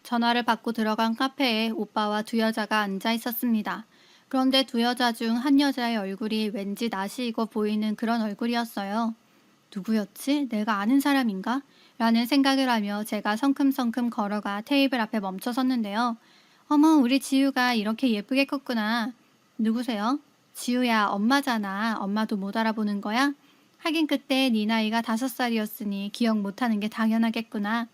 전화를 받고 들어간 카페에 오빠와 두 여자가 앉아 있었습니다. 그런데 두 여자 중 한 여자의 얼굴이 왠지 낯이 익어 보이는 그런 얼굴이었어요. 누구였지? 내가 아는 사람인가? 라는 생각을 하며 제가 성큼성큼 걸어가 테이블 앞에 멈춰 섰는데요. 어머, 우리 지우가 이렇게 예쁘게 컸구나. 누구세요? 지우야, 엄마잖아. 엄마도 못 알아보는 거야? 하긴 그때 네 나이가 5살이었으니 기억 못하는 게 당연하겠구나.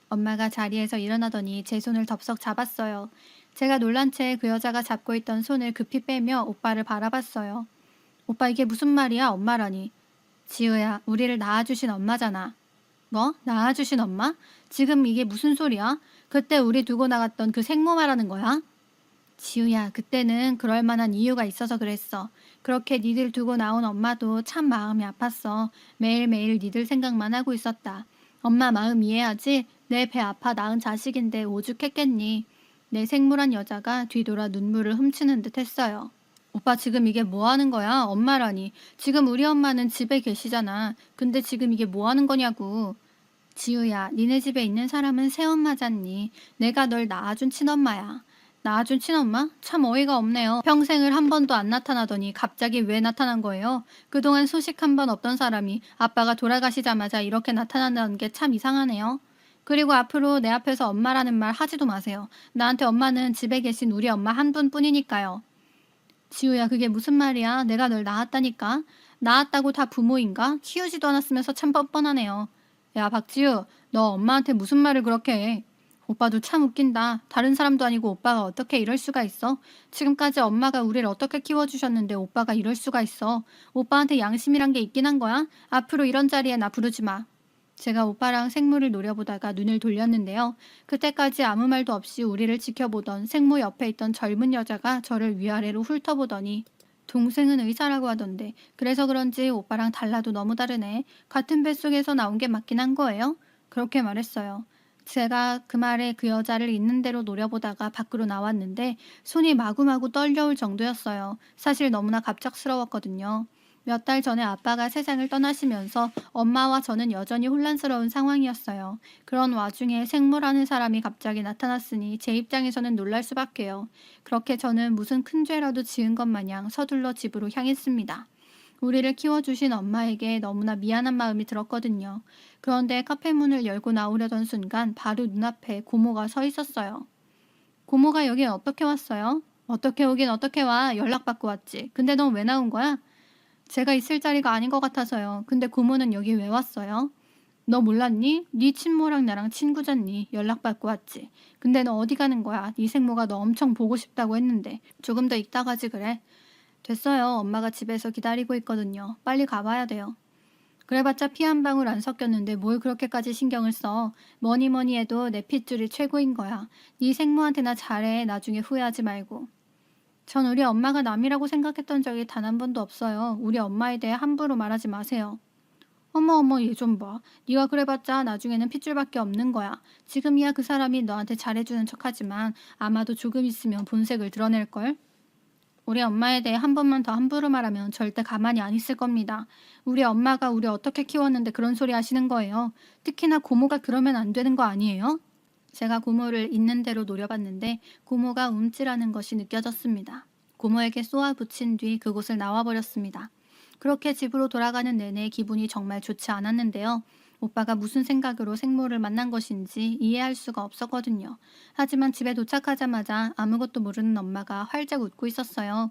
엄마가 자리에서 일어나더니 제 손을 덥석 잡았어요. 제가 놀란 채 그 여자가 잡고 있던 손을 급히 빼며 오빠를 바라봤어요. 오빠 이게 무슨 말이야? 엄마라니. 지우야, 우리를 낳아주신 엄마잖아. 뭐? 낳아주신 엄마? 지금 이게 무슨 소리야? 그때 우리 두고 나갔던 그 생모 말하는 거야? 지우야, 그때는 그럴 만한 이유가 있어서 그랬어. 그렇게 니들 두고 나온 엄마도 참 마음이 아팠어. 매일매일 니들 생각만 하고 있었다. 엄마 마음 이해하지? 내 배 아파 낳은 자식인데 오죽했겠니? 내 생물한 여자가 뒤돌아 눈물을 훔치는 듯 했어요. 오빠 지금 이게 뭐 하는 거야? 엄마라니. 지금 우리 엄마는 집에 계시잖아. 근데 지금 이게 뭐 하는 거냐고. 지우야, 니네 집에 있는 사람은 새엄마잖니. 내가 널 낳아준 친엄마야. 낳아준 친엄마? 참 어이가 없네요. 평생을 한 번도 안 나타나더니 갑자기 왜 나타난 거예요? 그동안 소식 한 번 없던 사람이 아빠가 돌아가시자마자 이렇게 나타난다는 게 참 이상하네요. 그리고 앞으로 내 앞에서 엄마라는 말 하지도 마세요. 나한테 엄마는 집에 계신 우리 엄마 한 분뿐이니까요. 지우야, 그게 무슨 말이야? 내가 널 낳았다니까. 낳았다고 다 부모인가? 키우지도 않았으면서 참 뻔뻔하네요. 야, 박지우, 너 엄마한테 무슨 말을 그렇게 해? 오빠도 참 웃긴다. 다른 사람도 아니고 오빠가 어떻게 이럴 수가 있어? 지금까지 엄마가 우리를 어떻게 키워주셨는데 오빠가 이럴 수가 있어. 오빠한테 양심이란 게 있긴 한 거야? 앞으로 이런 자리에 나 부르지 마. 제가 오빠랑 생모를 노려보다가 눈을 돌렸는데요. 그때까지 아무 말도 없이 우리를 지켜보던 생모 옆에 있던 젊은 여자가 저를 위아래로 훑어보더니 동생은 의사라고 하던데 그래서 그런지 오빠랑 달라도 너무 다르네. 같은 뱃속에서 나온 게 맞긴 한 거예요? 그렇게 말했어요. 제가 그 말에 그 여자를 있는 대로 노려보다가 밖으로 나왔는데 손이 마구마구 떨려올 정도였어요. 사실 너무나 갑작스러웠거든요. 몇 달 전에 아빠가 세상을 떠나시면서 엄마와 저는 여전히 혼란스러운 상황이었어요. 그런 와중에 생모라는 사람이 갑자기 나타났으니 제 입장에서는 놀랄 수밖에요. 그렇게 저는 무슨 큰 죄라도 지은 것 마냥 서둘러 집으로 향했습니다. 우리를 키워주신 엄마에게 너무나 미안한 마음이 들었거든요. 그런데 카페 문을 열고 나오려던 순간 바로 눈앞에 고모가 서 있었어요. 고모가 여긴 어떻게 왔어요? 어떻게 오긴 어떻게 와? 연락받고 왔지. 근데 넌 왜 나온 거야? 제가 있을 자리가 아닌 것 같아서요. 근데 고모는 여기 왜 왔어요? 너 몰랐니? 네 친모랑 나랑 친구잖니. 연락받고 왔지. 근데 너 어디 가는 거야? 네 생모가 너 엄청 보고 싶다고 했는데. 조금 더 이따 가지 그래. 됐어요. 엄마가 집에서 기다리고 있거든요. 빨리 가봐야 돼요. 그래봤자 피 한 방울 안 섞였는데 뭘 그렇게까지 신경을 써. 뭐니 뭐니 해도 내 핏줄이 최고인 거야. 네 생모한테나 잘해. 나중에 후회하지 말고. 전 우리 엄마가 남이라고 생각했던 적이 단 한 번도 없어요. 우리 엄마에 대해 함부로 말하지 마세요. 어머 어머 얘 좀 봐. 네가 그래봤자 나중에는 핏줄밖에 없는 거야. 지금이야 그 사람이 너한테 잘해주는 척하지만 아마도 조금 있으면 본색을 드러낼걸? 우리 엄마에 대해 한 번만 더 함부로 말하면 절대 가만히 안 있을 겁니다. 우리 엄마가 우리 어떻게 키웠는데 그런 소리 하시는 거예요. 특히나 고모가 그러면 안 되는 거 아니에요? 제가 고모를 있는 대로 노려봤는데 고모가 움찔하는 것이 느껴졌습니다. 고모에게 쏘아붙인 뒤 그곳을 나와버렸습니다. 그렇게 집으로 돌아가는 내내 기분이 정말 좋지 않았는데요. 오빠가 무슨 생각으로 생모를 만난 것인지 이해할 수가 없었거든요. 하지만 집에 도착하자마자 아무것도 모르는 엄마가 활짝 웃고 있었어요.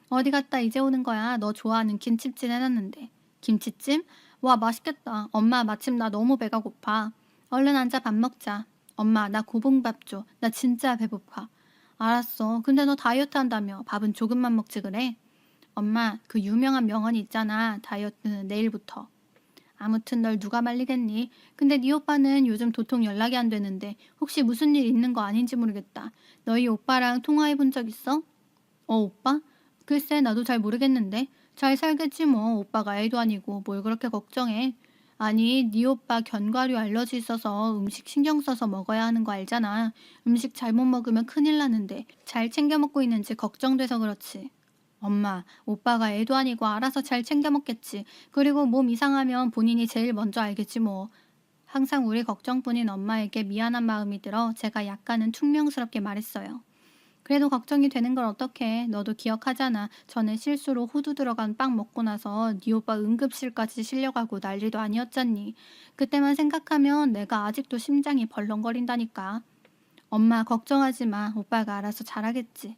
어디 갔다 이제 오는 거야? 너 좋아하는 김치찜 해놨는데. 김치찜? 와, 맛있겠다. 엄마, 마침 나 너무 배가 고파. 얼른 앉아 밥 먹자. 엄마, 나 고봉밥 줘. 나 진짜 배고파. 알았어. 근데 너 다이어트 한다며. 밥은 조금만 먹지 그래? 엄마, 그 유명한 명언이 있잖아. 다이어트는 내일부터. 아무튼 널 누가 말리겠니? 근데 네 오빠는 요즘 도통 연락이 안 되는데 혹시 무슨 일 있는 거 아닌지 모르겠다. 너희 오빠랑 통화해 본 적 있어? 오빠? 글쎄, 나도 잘 모르겠는데. 잘 살겠지 뭐. 오빠가 애도 아니고 뭘 그렇게 걱정해. 아니, 네 오빠 견과류 알러지 있어서 음식 신경 써서 먹어야 하는 거 알잖아. 음식 잘못 먹으면 큰일 나는데 잘 챙겨 먹고 있는지 걱정돼서 그렇지. 엄마, 오빠가 애도 아니고 알아서 잘 챙겨 먹겠지. 그리고 몸 이상하면 본인이 제일 먼저 알겠지 뭐. 항상 우리 걱정뿐인 엄마에게 미안한 마음이 들어 제가 약간은 퉁명스럽게 말했어요. 그래도 걱정이 되는 걸 어떡해. 너도 기억하잖아. 전에 실수로 호두 들어간 빵 먹고 나서 네 오빠 응급실까지 실려가고 난리도 아니었잖니. 그때만 생각하면 내가 아직도 심장이 벌렁거린다니까. 엄마 걱정하지 마. 오빠가 알아서 잘하겠지.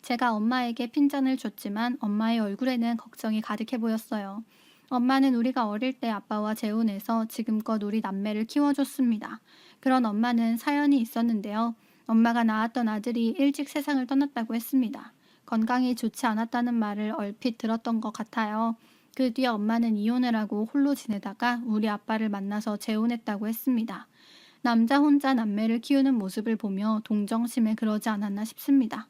제가 엄마에게 핀잔을 줬지만 엄마의 얼굴에는 걱정이 가득해 보였어요. 엄마는 우리가 어릴 때 아빠와 재혼해서 지금껏 우리 남매를 키워줬습니다. 그런 엄마는 사연이 있었는데요. 엄마가 낳았던 아들이 일찍 세상을 떠났다고 했습니다. 건강이 좋지 않았다는 말을 얼핏 들었던 것 같아요. 그 뒤에 엄마는 이혼을 하고 홀로 지내다가 우리 아빠를 만나서 재혼했다고 했습니다. 남자 혼자 남매를 키우는 모습을 보며 동정심에 그러지 않았나 싶습니다.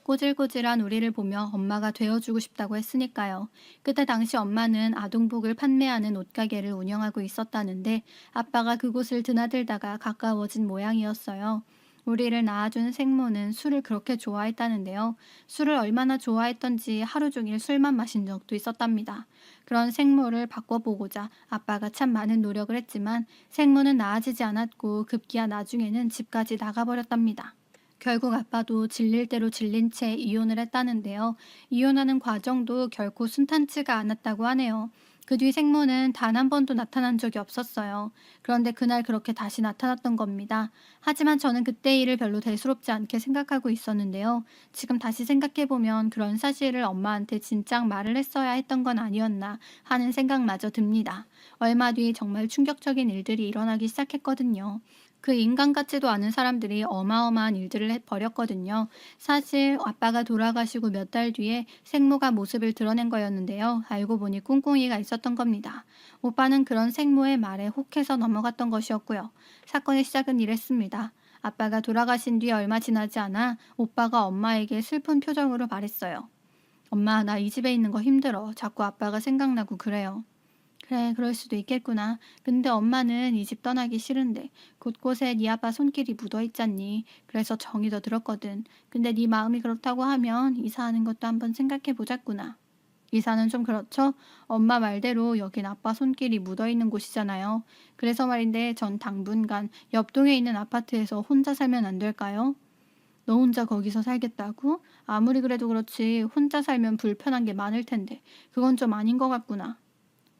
꼬질꼬질한 우리를 보며 엄마가 되어주고 싶다고 했으니까요. 그때 당시 엄마는 아동복을 판매하는 옷가게를 운영하고 있었다는데 아빠가 그곳을 드나들다가 가까워진 모양이었어요. 우리를 낳아준 생모는 술을 그렇게 좋아했다는데요. 술을 얼마나 좋아했던지 하루 종일 술만 마신 적도 있었답니다. 그런 생모를 바꿔보고자 아빠가 참 많은 노력을 했지만 생모는 나아지지 않았고 급기야 나중에는 집까지 나가버렸답니다. 결국 아빠도 질릴 대로 질린 채 이혼을 했다는데요. 이혼하는 과정도 결코 순탄치가 않았다고 하네요. 그 뒤 생모는 단 한 번도 나타난 적이 없었어요. 그런데 그날 그렇게 다시 나타났던 겁니다. 하지만 저는 그때 일을 별로 대수롭지 않게 생각하고 있었는데요. 지금 다시 생각해보면 그런 사실을 엄마한테 진작 말을 했어야 했던 건 아니었나 하는 생각마저 듭니다. 얼마 뒤 정말 충격적인 일들이 일어나기 시작했거든요. 그 인간 같지도 않은 사람들이 어마어마한 일들을 벌였거든요. 사실 아빠가 돌아가시고 몇 달 뒤에 생모가 모습을 드러낸 거였는데요. 알고 보니 꿍꿍이가 있었던 겁니다. 오빠는 그런 생모의 말에 혹해서 넘어갔던 것이었고요. 사건의 시작은 이랬습니다. 아빠가 돌아가신 뒤 얼마 지나지 않아 오빠가 엄마에게 슬픈 표정으로 말했어요. 엄마, 나 이 집에 있는 거 힘들어. 자꾸 아빠가 생각나고 그래요. 그래, 그럴 수도 있겠구나. 근데 엄마는 이 집 떠나기 싫은데 곳곳에 네 아빠 손길이 묻어 있잖니. 그래서 정이 더 들었거든. 근데 네 마음이 그렇다고 하면 이사하는 것도 한번 생각해 보자꾸나. 이사는 좀 그렇죠? 엄마 말대로 여긴 아빠 손길이 묻어 있는 곳이잖아요. 그래서 말인데 전 당분간 옆동에 있는 아파트에서 혼자 살면 안 될까요? 너 혼자 거기서 살겠다고? 아무리 그래도 그렇지 혼자 살면 불편한 게 많을 텐데 그건 좀 아닌 것 같구나.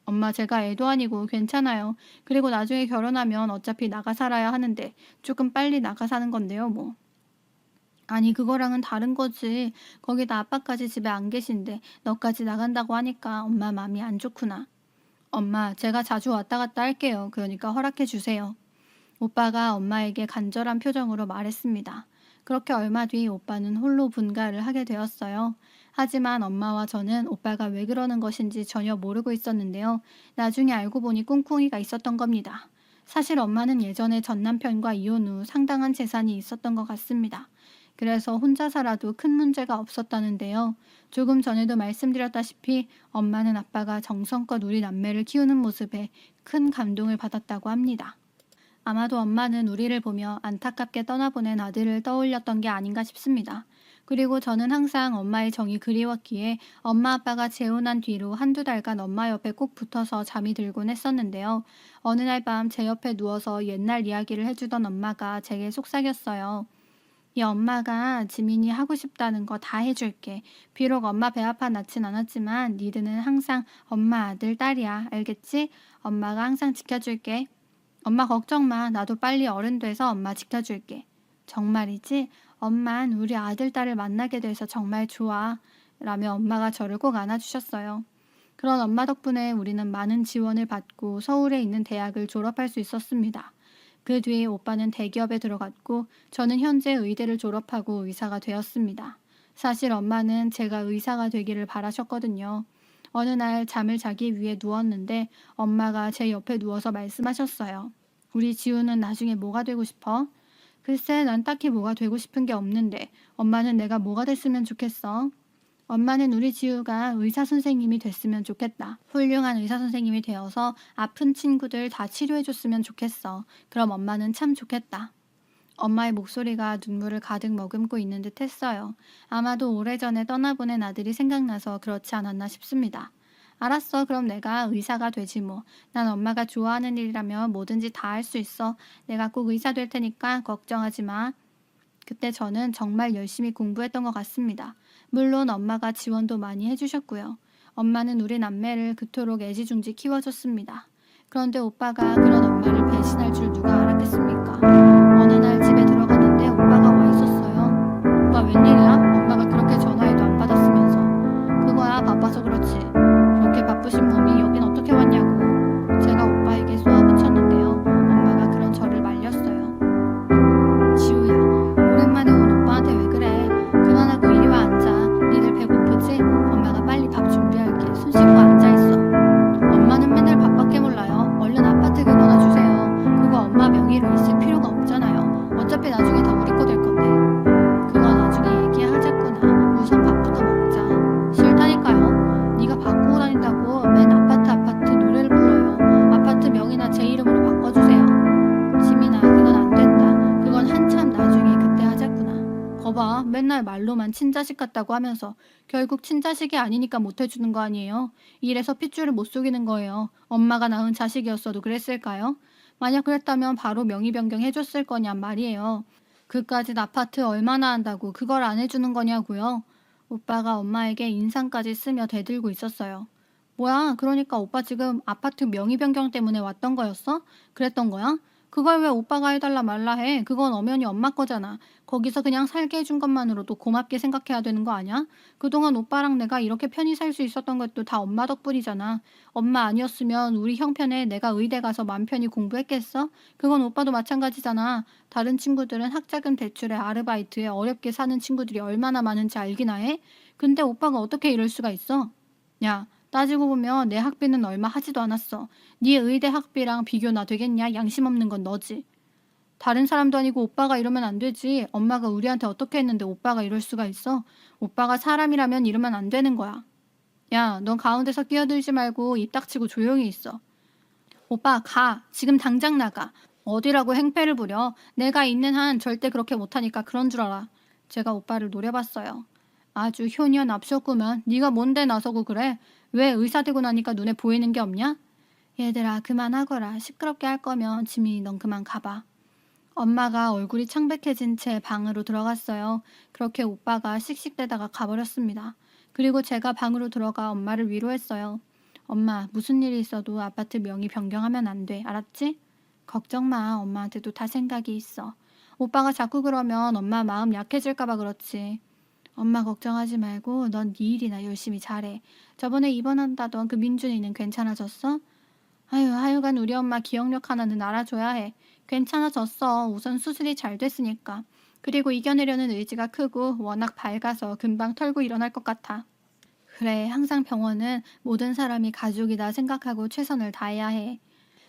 엄마 제가 애도 아니고 괜찮아요. 그리고 나중에 결혼하면 어차피 나가 살아야 하는데 조금 빨리 나가 사는 건데요, 뭐. 아니, 그거랑은 다른 거지. 거기다 아빠까지 집에 안 계신데 너까지 나간다고 하니까 엄마 마음이 안 좋구나. 엄마, 제가 자주 왔다 갔다 할게요. 그러니까 허락해 주세요. 오빠가 엄마에게 간절한 표정으로 말했습니다. 그렇게 얼마 뒤 오빠는 홀로 분가를 하게 되었어요. 하지만 엄마와 저는 오빠가 왜 그러는 것인지 전혀 모르고 있었는데요. 나중에 알고 보니 꿍꿍이가 있었던 겁니다. 사실 엄마는 예전에 전 남편과 이혼 후 상당한 재산이 있었던 것 같습니다. 그래서 혼자 살아도 큰 문제가 없었다는데요. 조금 전에도 말씀드렸다시피 엄마는 아빠가 정성껏 우리 남매를 키우는 모습에 큰 감동을 받았다고 합니다. 아마도 엄마는 우리를 보며 안타깝게 떠나보낸 아들을 떠올렸던 게 아닌가 싶습니다. 그리고 저는 항상 엄마의 정이 그리웠기에 엄마 아빠가 재혼한 뒤로 한두 달간 엄마 옆에 꼭 붙어서 잠이 들곤 했었는데요. 어느 날 밤 제 옆에 누워서 옛날 이야기를 해주던 엄마가 제게 속삭였어요. 이 엄마가 지민이 하고 싶다는 거 다 해줄게. 비록 엄마 배 아파 낳진 않았지만 니들은 항상 엄마 아들 딸이야. 알겠지? 엄마가 항상 지켜줄게. 엄마 걱정 마. 나도 빨리 어른 돼서 엄마 지켜줄게. 정말이지? 엄만 우리 아들, 딸을 만나게 돼서 정말 좋아. 라며 엄마가 저를 꼭 안아주셨어요. 그런 엄마 덕분에 우리는 많은 지원을 받고 서울에 있는 대학을 졸업할 수 있었습니다. 그 뒤에 오빠는 대기업에 들어갔고 저는 현재 의대를 졸업하고 의사가 되었습니다. 사실 엄마는 제가 의사가 되기를 바라셨거든요. 어느 날 잠을 자기 위해 누웠는데 엄마가 제 옆에 누워서 말씀하셨어요. 우리 지우는 나중에 뭐가 되고 싶어? 글쎄, 난 딱히 뭐가 되고 싶은 게 없는데 엄마는 내가 뭐가 됐으면 좋겠어? 엄마는 우리 지우가 의사 선생님이 됐으면 좋겠다. 훌륭한 의사 선생님이 되어서 아픈 친구들 다 치료해줬으면 좋겠어. 그럼 엄마는 참 좋겠다. 엄마의 목소리가 눈물을 가득 머금고 있는 듯 했어요. 아마도 오래전에 떠나보낸 아들이 생각나서 그렇지 않았나 싶습니다. 알았어, 그럼 내가 의사가 되지 뭐. 난 엄마가 좋아하는 일이라면 뭐든지 다 할 수 있어. 내가 꼭 의사 될 테니까 걱정하지 마. 그때 저는 정말 열심히 공부했던 것 같습니다. 물론 엄마가 지원도 많이 해주셨고요. 엄마는 우리 남매를 그토록 애지중지 키워줬습니다. 그런데 오빠가 그런 엄마를 배신할 줄 누가 알았겠습니까? 어느 날 집에 들어갔는데 오빠가 와 있었어요. 오빠 웬일이야? 엄마가 그렇게 전화해도 안 받았으면서. 그거야 바빠서 그렇지. 그렇게 바쁘신 몸이 여긴 어떻게 왔냐고. 제가 오빠에게 쏘아붙였는데요. 엄마가 그런 저를 말렸어요. 지우야, 오랜만에 온 오빠한테 왜 그래? 그만하고 이리 와 앉아. 니들 배고프지? 엄마가 빨리 밥 준비할게. 손 씻고 앉아있어. 엄마는 맨날 밥밖에 몰라요. 얼른 아파트 근로나 주세요. 그거 엄마 명의로 있을 필요가 없잖아요. 어차피 나중에 다 우리 거 될 건데. 그거 나중에 얘기하자꾸나. 우선 밥부터 먹자. 싫다니까요. 네가 바꾸고 다닌다고 맨 아파트 노래를 불러요. 아파트 명의나 제 이름으로 바꿔주세요. 지민아, 그건 안 된다. 그건 한참 나중에 그때 하자꾸나. 거봐, 맨날 말로만 친자식 같다고 하면서 결국 친자식이 아니니까 못 해주는 거 아니에요? 이래서 핏줄을 못 속이는 거예요. 엄마가 낳은 자식이었어도 그랬을까요? 만약 그랬다면 바로 명의 변경 해줬을 거냔 말이에요. 그까짓 아파트 얼마나 한다고 그걸 안 해주는 거냐고요? 오빠가 엄마에게 인상까지 쓰며 대들고 있었어요. 뭐야, 그러니까 오빠 지금 아파트 명의 변경 때문에 왔던 거였어? 그랬던 거야? 그걸 왜 오빠가 해달라 말라 해? 그건 엄연히 엄마 거잖아. 거기서 그냥 살게 해준 것만으로도 고맙게 생각해야 되는 거 아니야? 그동안 오빠랑 내가 이렇게 편히 살 수 있었던 것도 다 엄마 덕분이잖아. 엄마 아니었으면 우리 형편에 내가 의대 가서 맘 편히 공부했겠어? 그건 오빠도 마찬가지잖아. 다른 친구들은 학자금 대출에 아르바이트에 어렵게 사는 친구들이 얼마나 많은지 알기나 해? 근데 오빠가 어떻게 이럴 수가 있어? 야, 따지고 보면 내 학비는 얼마 하지도 않았어. 네 의대 학비랑 비교나 되겠냐? 양심 없는 건 너지. 다른 사람도 아니고 오빠가 이러면 안 되지. 엄마가 우리한테 어떻게 했는데 오빠가 이럴 수가 있어? 오빠가 사람이라면 이러면 안 되는 거야. 야, 넌 가운데서 끼어들지 말고 입 닥치고 조용히 있어. 오빠 가. 지금 당장 나가. 어디라고 행패를 부려. 내가 있는 한 절대 그렇게 못하니까 그런 줄 알아. 제가 오빠를 노려봤어요. 아주 효녀납셨구만. 네가 뭔데 나서고 그래? 왜 의사 되고 나니까 눈에 보이는 게 없냐? 얘들아 그만하거라. 시끄럽게 할 거면 지민이 넌 그만 가봐. 엄마가 얼굴이 창백해진 채 방으로 들어갔어요. 그렇게 오빠가 씩씩대다가 가버렸습니다. 그리고 제가 방으로 들어가 엄마를 위로했어요. 엄마, 무슨 일이 있어도 아파트 명의 변경하면 안 돼. 알았지? 걱정 마. 엄마한테도 다 생각이 있어. 오빠가 자꾸 그러면 엄마 마음 약해질까 봐 그렇지. 엄마 걱정하지 말고 넌 네 일이나 열심히 잘해. 저번에 입원한다던 그 민준이는 괜찮아졌어? 아유, 하여간 우리 엄마 기억력 하나는 알아줘야 해. 괜찮아졌어. 우선 수술이 잘 됐으니까. 그리고 이겨내려는 의지가 크고 워낙 밝아서 금방 털고 일어날 것 같아. 그래, 항상 병원은 모든 사람이 가족이다 생각하고 최선을 다해야 해.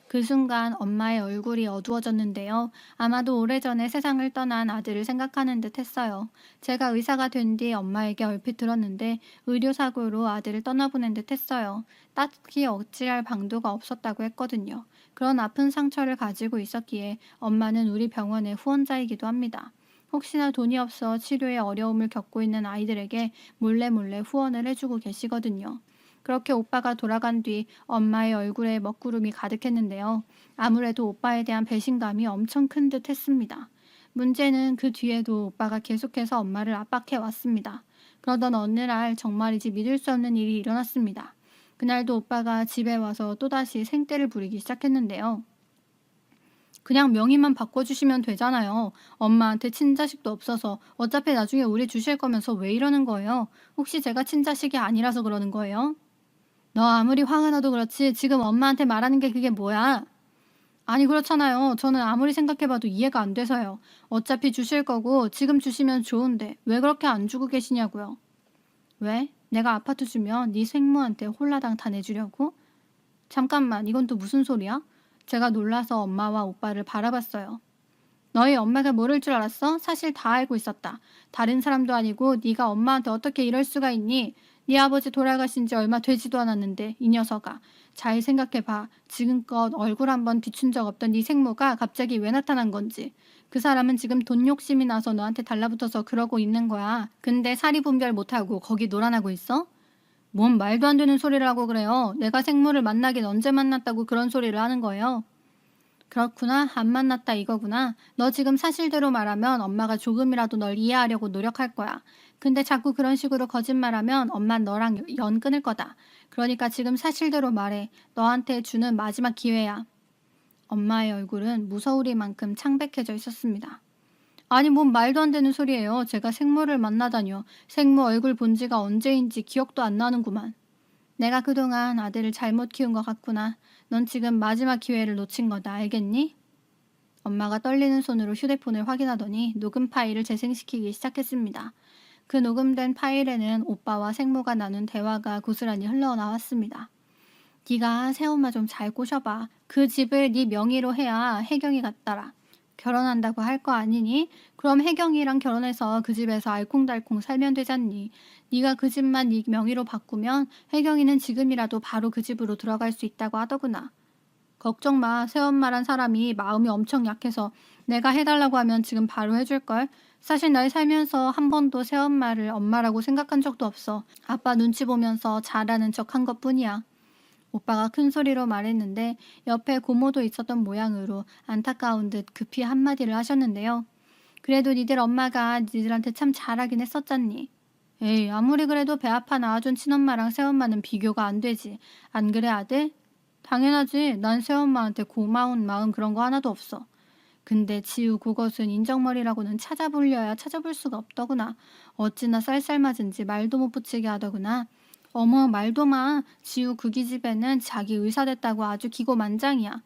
그 순간 엄마의 얼굴이 어두워졌는데요. 아마도 오래전에 세상을 떠난 아들을 생각하는 듯 했어요. 제가 의사가 된 뒤 엄마에게 얼핏 들었는데 의료사고로 아들을 떠나보낸 듯 했어요. 딱히 어찌할 방도가 없었다고 했거든요. 그런 아픈 상처를 가지고 있었기에 엄마는 우리 병원의 후원자이기도 합니다. 혹시나 돈이 없어 치료에 어려움을 겪고 있는 아이들에게 몰래 후원을 해주고 계시거든요. 그렇게 오빠가 돌아간 뒤 엄마의 얼굴에 먹구름이 가득했는데요. 아무래도 오빠에 대한 배신감이 엄청 큰 듯 했습니다. 문제는 그 뒤에도 오빠가 계속해서 엄마를 압박해 왔습니다. 그러던 어느 날 정말이지 믿을 수 없는 일이 일어났습니다. 그날도 오빠가 집에 와서 또다시 생떼를 부리기 시작했는데요. 그냥 명의만 바꿔주시면 되잖아요. 엄마한테 친자식도 없어서 어차피 나중에 우리 주실 거면서 왜 이러는 거예요? 혹시 제가 친자식이 아니라서 그러는 거예요? 너 아무리 화가 나도 그렇지 지금 엄마한테 말하는 게 그게 뭐야? 아니 그렇잖아요. 저는 아무리 생각해봐도 이해가 안 돼서요. 어차피 주실 거고 지금 주시면 좋은데 왜 그렇게 안 주고 계시냐고요. 왜? 내가 아파트 주면 네 생모한테 홀라당 다 내주려고? 잠깐만 이건 또 무슨 소리야? 제가 놀라서 엄마와 오빠를 바라봤어요. 너희 엄마가 모를 줄 알았어? 사실 다 알고 있었다. 다른 사람도 아니고 네가 엄마한테 어떻게 이럴 수가 있니? 네 아버지 돌아가신 지 얼마 되지도 않았는데 이 녀석아. 잘 생각해봐. 지금껏 얼굴 한번 비춘 적 없던 네 생모가 갑자기 왜 나타난 건지. 그 사람은 지금 돈 욕심이 나서 너한테 달라붙어서 그러고 있는 거야. 근데 사리 분별 못하고 거기 놀아나고 있어? 뭔 말도 안 되는 소리를 하고 그래요. 내가 생물을 만나긴 언제 만났다고 그런 소리를 하는 거예요. 그렇구나. 안 만났다 이거구나. 너 지금 사실대로 말하면 엄마가 조금이라도 널 이해하려고 노력할 거야. 근데 자꾸 그런 식으로 거짓말하면 엄만 너랑 연 끊을 거다. 그러니까 지금 사실대로 말해. 너한테 주는 마지막 기회야. 엄마의 얼굴은 무서우리만큼 창백해져 있었습니다. 아니, 뭔 말도 안 되는 소리예요. 제가 생모를 만나다뇨. 생모 얼굴 본 지가 언제인지 기억도 안 나는구만. 내가 그동안 아들을 잘못 키운 것 같구나. 넌 지금 마지막 기회를 놓친 거다. 알겠니? 엄마가 떨리는 손으로 휴대폰을 확인하더니 녹음 파일을 재생시키기 시작했습니다. 그 녹음된 파일에는 오빠와 생모가 나눈 대화가 고스란히 흘러나왔습니다. 네가 새엄마 좀 잘 꼬셔봐. 그 집을 네 명의로 해야 혜경이 같더라. 결혼한다고 할 거 아니니? 그럼 혜경이랑 결혼해서 그 집에서 알콩달콩 살면 되잖니. 네가 그 집만 네 명의로 바꾸면 혜경이는 지금이라도 바로 그 집으로 들어갈 수 있다고 하더구나. 걱정 마. 새엄마란 사람이 마음이 엄청 약해서 내가 해달라고 하면 지금 바로 해줄걸. 사실 날 살면서 한 번도 새엄마를 엄마라고 생각한 적도 없어. 아빠 눈치 보면서 잘하는 척 한 것뿐이야. 오빠가 큰 소리로 말했는데 옆에 고모도 있었던 모양으로 안타까운 듯 급히 한마디를 하셨는데요. 그래도 니들 엄마가 니들한테 참 잘하긴 했었잖니. 에이, 아무리 그래도 배 아파 낳아준 친엄마랑 새엄마는 비교가 안 되지. 안 그래, 아들? 당연하지. 난 새엄마한테 고마운 마음 그런 거 하나도 없어. 근데 지우 그것은 인정머리라고는 찾아보려야 찾아볼 수가 없더구나. 어찌나 쌀쌀맞은지 말도 못 붙이게 하더구나. 어머, 말도 마. 지우 그 기집애는 자기 의사 됐다고 아주 기고만장이야.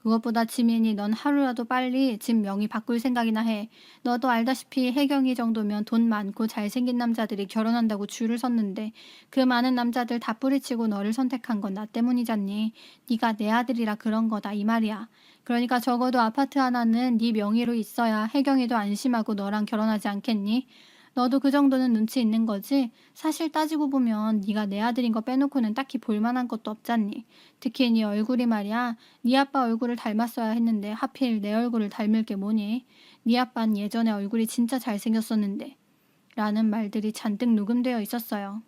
그것보다 지민이 넌 하루라도 빨리 집 명의 바꿀 생각이나 해. 너도 알다시피 혜경이 정도면 돈 많고 잘생긴 남자들이 결혼한다고 줄을 섰는데 그 많은 남자들 다 뿌리치고 너를 선택한 건 나 때문이잖니. 네가 내 아들이라 그런 거다 이 말이야. 그러니까 적어도 아파트 하나는 네 명의로 있어야 혜경이도 안심하고 너랑 결혼하지 않겠니? 너도 그 정도는 눈치 있는 거지? 사실 따지고 보면 네가 내 아들인 거 빼놓고는 딱히 볼만한 것도 없잖니. 특히 네 얼굴이 말이야. 네 아빠 얼굴을 닮았어야 했는데 하필 내 얼굴을 닮을 게 뭐니? 네 아빠는 예전에 얼굴이 진짜 잘생겼었는데. 라는 말들이 잔뜩 녹음되어 있었어요.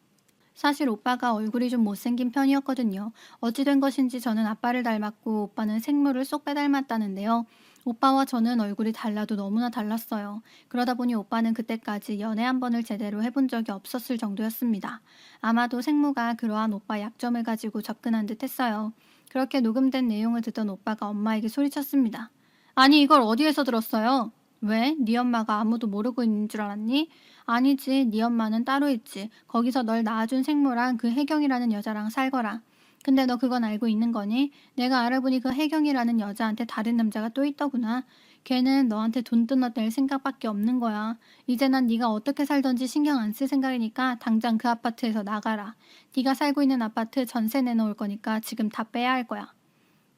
사실 오빠가 얼굴이 좀 못생긴 편이었거든요. 어찌 된 것인지 저는 아빠를 닮았고 오빠는 생모를 쏙 빼닮았다는데요. 오빠와 저는 얼굴이 달라도 너무나 달랐어요. 그러다 보니 오빠는 그때까지 연애 한 번을 제대로 해본 적이 없었을 정도였습니다. 아마도 생모가 그러한 오빠 약점을 가지고 접근한 듯 했어요. 그렇게 녹음된 내용을 듣던 오빠가 엄마에게 소리쳤습니다. 아니, 이걸 어디에서 들었어요? 왜? 네 엄마가 아무도 모르고 있는 줄 알았니? 아니지, 네 엄마는 따로 있지. 거기서 널 낳아준 생모랑 그 혜경이라는 여자랑 살거라. 근데 너 그건 알고 있는 거니? 내가 알아보니 그 혜경이라는 여자한테 다른 남자가 또 있더구나. 걔는 너한테 돈 뜯어낼 생각밖에 없는 거야. 이제 난 네가 어떻게 살던지 신경 안 쓸 생각이니까 당장 그 아파트에서 나가라. 네가 살고 있는 아파트 전세 내놓을 거니까 지금 다 빼야 할 거야.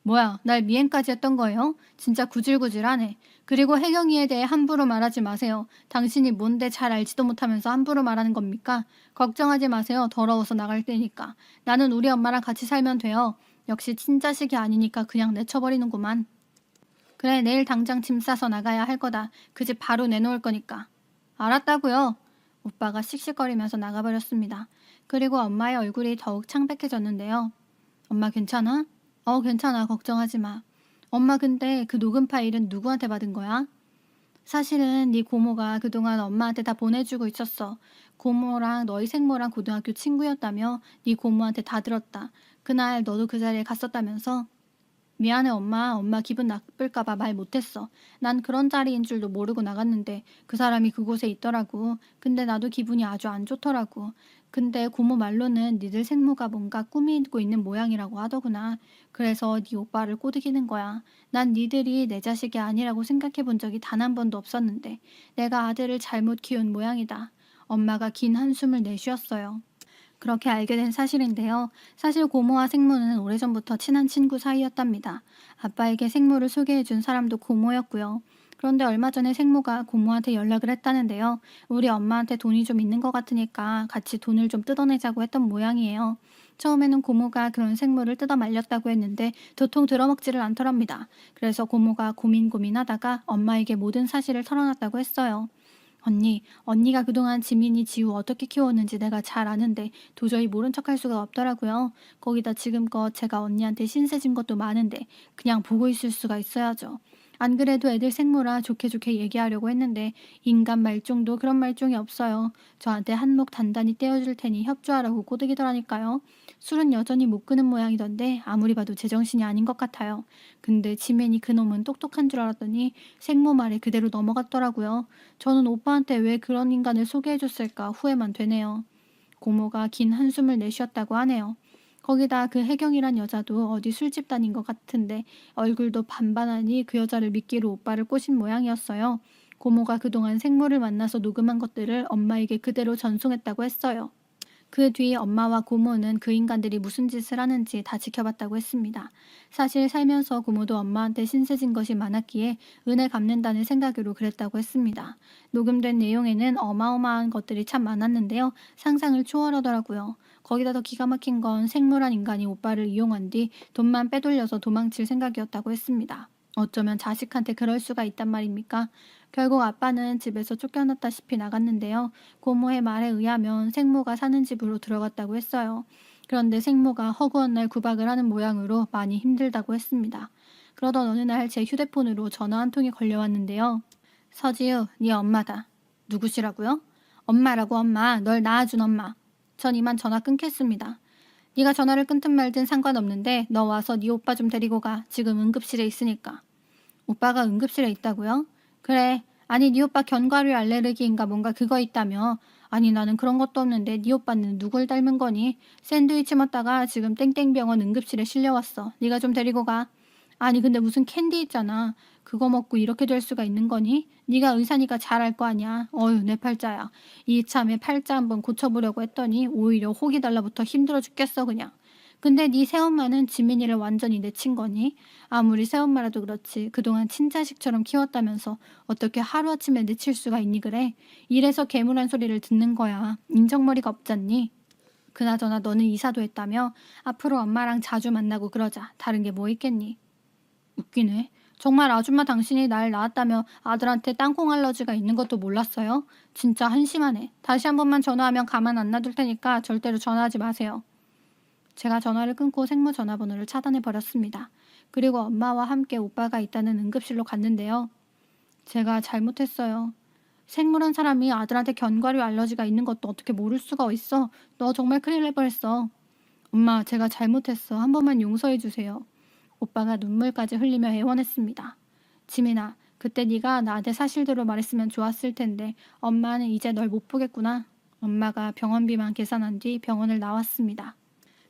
뭐야, 날 미행까지 했던 거예요? 진짜 구질구질하네. 그리고 혜경이에 대해 함부로 말하지 마세요. 당신이 뭔데 잘 알지도 못하면서 함부로 말하는 겁니까? 걱정하지 마세요. 더러워서 나갈 때니까. 나는 우리 엄마랑 같이 살면 돼요. 역시 친자식이 아니니까 그냥 내쳐버리는구만. 그래, 내일 당장 짐 싸서 나가야 할 거다. 그 집 바로 내놓을 거니까. 알았다고요. 오빠가 씩씩거리면서 나가버렸습니다. 그리고 엄마의 얼굴이 더욱 창백해졌는데요. 엄마 괜찮아? 괜찮아. 걱정하지 마. 엄마 근데 그 녹음 파일은 누구한테 받은 거야? 사실은 네 고모가 그동안 엄마한테 다 보내주고 있었어. 고모랑 너희 생모랑 고등학교 친구였다며 네 고모한테 다 들었다. 그날 너도 그 자리에 갔었다면서? 미안해 엄마. 엄마 기분 나쁠까 봐 말 못했어. 난 그런 자리인 줄도 모르고 나갔는데 그 사람이 그곳에 있더라고. 근데 나도 기분이 아주 안 좋더라고. 근데 고모 말로는 니들 생모가 뭔가 꾸미고 있는 모양이라고 하더구나. 그래서 네 오빠를 꼬드기는 거야. 난 니들이 내 자식이 아니라고 생각해 본 적이 단 한 번도 없었는데 내가 아들을 잘못 키운 모양이다. 엄마가 긴 한숨을 내쉬었어요. 그렇게 알게 된 사실인데요. 사실 고모와 생모는 오래전부터 친한 친구 사이였답니다. 아빠에게 생모를 소개해준 사람도 고모였고요. 그런데 얼마 전에 생모가 고모한테 연락을 했다는데요. 우리 엄마한테 돈이 좀 있는 것 같으니까 같이 돈을 좀 뜯어내자고 했던 모양이에요. 처음에는 고모가 그런 생모를 뜯어 말렸다고 했는데 도통 들어먹지를 않더랍니다. 그래서 고모가 고민하다가 엄마에게 모든 사실을 털어놨다고 했어요. 언니가 그동안 지민이 지우 어떻게 키웠는지 내가 잘 아는데 도저히 모른 척할 수가 없더라고요. 거기다 지금껏 제가 언니한테 신세진 것도 많은데 그냥 보고 있을 수가 있어야죠. 안 그래도 애들 생모라 좋게 좋게 얘기하려고 했는데 인간 말종도 그런 말종이 없어요. 저한테 한몫 단단히 떼어줄 테니 협조하라고 꼬드기더라니까요. 술은 여전히 못 끄는 모양이던데 아무리 봐도 제정신이 아닌 것 같아요. 근데 지민이 그놈은 똑똑한 줄 알았더니 생모 말에 그대로 넘어갔더라고요. 저는 오빠한테 왜 그런 인간을 소개해줬을까 후회만 되네요. 고모가 긴 한숨을 내쉬었다고 하네요. 거기다 그 혜경이란 여자도 어디 술집 다닌 것 같은데 얼굴도 반반하니 그 여자를 미끼로 오빠를 꼬신 모양이었어요. 고모가 그동안 생모를 만나서 녹음한 것들을 엄마에게 그대로 전송했다고 했어요. 그 뒤 엄마와 고모는 그 인간들이 무슨 짓을 하는지 다 지켜봤다고 했습니다. 사실 살면서 고모도 엄마한테 신세진 것이 많았기에 은혜 갚는다는 생각으로 그랬다고 했습니다. 녹음된 내용에는 어마어마한 것들이 참 많았는데요. 상상을 초월하더라고요. 거기다 더 기가 막힌 건 생물한 인간이 오빠를 이용한 뒤 돈만 빼돌려서 도망칠 생각이었다고 했습니다. 어쩌면 자식한테 그럴 수가 있단 말입니까? 결국 아빠는 집에서 쫓겨났다시피 나갔는데요. 고모의 말에 의하면 생모가 사는 집으로 들어갔다고 했어요. 그런데 생모가 허구한 날 구박을 하는 모양으로 많이 힘들다고 했습니다. 그러던 어느 날 제 휴대폰으로 전화 한 통이 걸려왔는데요. 서지우, 네 엄마다. 누구시라고요? 엄마라고 엄마, 널 낳아준 엄마. 전 이만 전화 끊겠습니다. 네가 전화를 끊든 말든 상관없는데 너 와서 네 오빠 좀 데리고 가. 지금 응급실에 있으니까. 오빠가 응급실에 있다고요? 그래. 아니 네 오빠 견과류 알레르기인가 뭔가 그거 있다며. 아니 나는 그런 것도 없는데 네 오빠는 누굴 닮은 거니? 샌드위치 먹다가 지금 땡땡병원 응급실에 실려왔어. 네가 좀 데리고 가. 아니 근데 무슨 캔디 있잖아. 그거 먹고 이렇게 될 수가 있는 거니? 네가 의사니까 잘 알 거 아니야. 어휴 내 팔자야. 이참에 팔자 한번 고쳐보려고 했더니 오히려 혹이 달라붙어 힘들어 죽겠어 그냥. 근데 네 새엄마는 지민이를 완전히 내친 거니? 아무리 새엄마라도 그렇지 그동안 친자식처럼 키웠다면서 어떻게 하루아침에 내칠 수가 있니 그래? 이래서 괴물한 소리를 듣는 거야. 인정머리가 없잖니? 그나저나 너는 이사도 했다며? 앞으로 엄마랑 자주 만나고 그러자. 다른 게 뭐 있겠니? 웃기네. 정말 아줌마 당신이 날 낳았다며 아들한테 땅콩 알러지가 있는 것도 몰랐어요? 진짜 한심하네. 다시 한 번만 전화하면 가만 안 놔둘 테니까 절대로 전화하지 마세요. 제가 전화를 끊고 생모 전화번호를 차단해 버렸습니다. 그리고 엄마와 함께 오빠가 있다는 응급실로 갔는데요. 제가 잘못했어요. 생물한 사람이 아들한테 견과류 알러지가 있는 것도 어떻게 모를 수가 있어. 너 정말 큰일 날 뻔했어. 엄마, 제가 잘못했어. 한 번만 용서해 주세요. 오빠가 눈물까지 흘리며 애원했습니다. 지민아, 그때 네가 나한테 사실대로 말했으면 좋았을 텐데 엄마는 이제 널 못 보겠구나. 엄마가 병원비만 계산한 뒤 병원을 나왔습니다.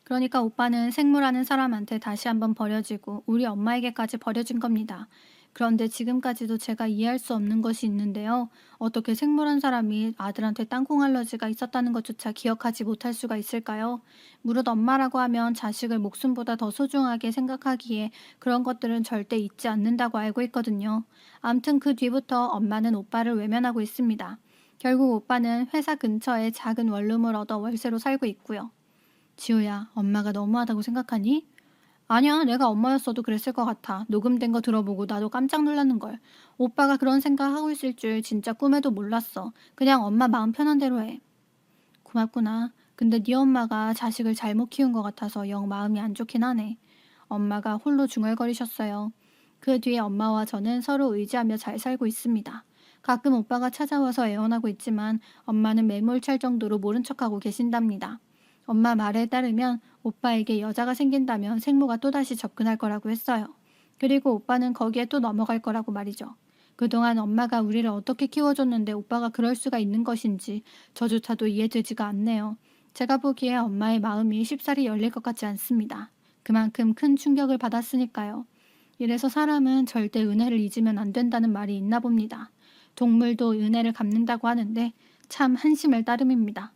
그러니까 오빠는 생모라는 사람한테 다시 한번 버려지고 우리 엄마에게까지 버려진 겁니다. 그런데 지금까지도 제가 이해할 수 없는 것이 있는데요. 어떻게 생모란 사람이 아들한테 땅콩 알러지가 있었다는 것조차 기억하지 못할 수가 있을까요? 무릇 엄마라고 하면 자식을 목숨보다 더 소중하게 생각하기에 그런 것들은 절대 잊지 않는다고 알고 있거든요. 암튼 그 뒤부터 엄마는 오빠를 외면하고 있습니다. 결국 오빠는 회사 근처에 작은 원룸을 얻어 월세로 살고 있고요. 지우야, 엄마가 너무하다고 생각하니? 아니야, 내가 엄마였어도 그랬을 것 같아. 녹음된 거 들어보고 나도 깜짝 놀랐는걸. 오빠가 그런 생각하고 있을 줄 진짜 꿈에도 몰랐어. 그냥 엄마 마음 편한 대로 해. 고맙구나. 근데 네 엄마가 자식을 잘못 키운 것 같아서 영 마음이 안 좋긴 하네. 엄마가 홀로 중얼거리셨어요. 그 뒤에 엄마와 저는 서로 의지하며 잘 살고 있습니다. 가끔 오빠가 찾아와서 애원하고 있지만 엄마는 매몰찰 정도로 모른 척하고 계신답니다. 엄마 말에 따르면 오빠에게 여자가 생긴다면 생모가 또다시 접근할 거라고 했어요. 그리고 오빠는 거기에 또 넘어갈 거라고 말이죠. 그동안 엄마가 우리를 어떻게 키워줬는데 오빠가 그럴 수가 있는 것인지 저조차도 이해되지가 않네요. 제가 보기에 엄마의 마음이 쉽사리 열릴 것 같지 않습니다. 그만큼 큰 충격을 받았으니까요. 이래서 사람은 절대 은혜를 잊으면 안 된다는 말이 있나 봅니다. 동물도 은혜를 갚는다고 하는데 참 한심할 따름입니다.